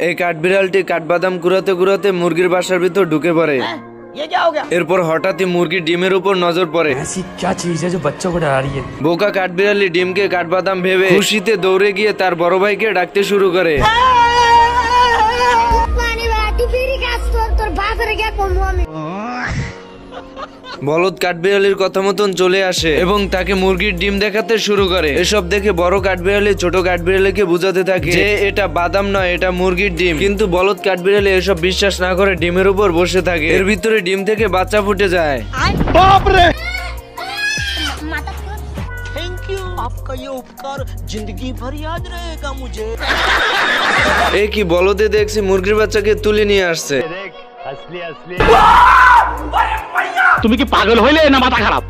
এই কাঠবিড়ালটি কাঠবাদাম কুড়াতে কুড়াতে মুরগির বাসার ভিতর ঢুকে পড়ে। এরপর হঠাৎই মুরগির ডিমের উপর নজর পড়ে। বোকা কাঠবিড়ালি ডিমকে কাঠবাদাম ভেবে খুশিতে দৌড়ে গিয়ে তার বড় ভাইকে ডাকতে শুরু করে। বলদ কাঠবিড়ালির কথা মতন চলে আসে এবং তাকে মুরগির ডিম দেখাতে শুরু করে। এসব দেখে বড় কাঠবিড়ালি ছোট কাঠবিড়ালিকে বুঝাতে থাকে যে এটা বাদাম নয়, এটা মুরগির ডিম। কিন্তু বলদ কাঠবিড়ালি এসব বিশ্বাস না করে ডিমের উপর বসে থাকে। এর ভিতরে ডিম থেকে বাচ্চা ফুটে যায়। এ কি বলদে দেখছি মুরগির বাচ্চাকে তুলে নিয়ে আসছে। তুমি কি পাগল হইলে না মাথা খারাপ?